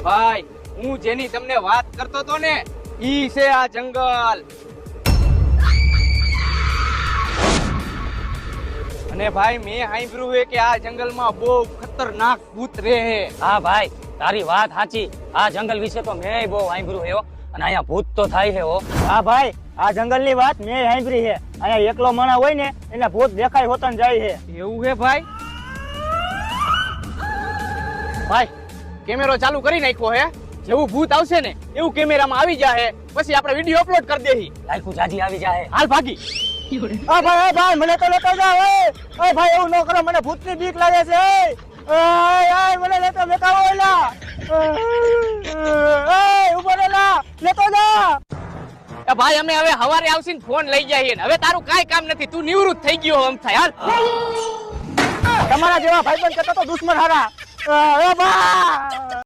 ભાઈ હું જેની તમને વાત કરતો તો ને ઈ છે આ જંગલ. અને ભાઈ મેં સાંભળ્યું છે કે આ જંગલમાં બહુ ખતરનાક ભૂત રહે. હા ભાઈ તારી વાત સાચી. આ જંગલ વિશે તો મેં બહુ સાંભળ્યું છે હો. અને અહીંયા ભૂત તો થાય છે હો. હા ભાઈ આ જંગલની વાત મેં સાંભળી છે. અહીંયા એકલો માણસ હોય ને એને ભૂત દેખાય હોતન જાય છે. એવું છે ભાઈ? ભાઈ કેમેરો ચાલુ કરી નાખ્યો હે. જેવું ભૂત આવશે ને એવું કેમેરામાં આવી જાહે. પછી આપણે વિડિયો અપલોડ કરી દેહી. લાયકુ જાજી આવી જાય. હાલ ભાગી. ભાઈ મને તો લેતો જાવ. ઓય ભાઈ એવું ન કરો, મને ભૂતની બીક લાગે છે. ઓય મને લેતો બેકાવો એલા. ઓય ઉભો રેલા લેતો જા. એ ભાઈ અમે હવે હવારે આવશીને ફોન લઈ જઈએ ને. હવે તારું કાઈ કામ નથી. તું નિવૃત્ત થઈ ગયો આમ થાય. હાલ તમારા જેવા ભાઈબંધ કરતા તો દુશ્મન હારા. એ બા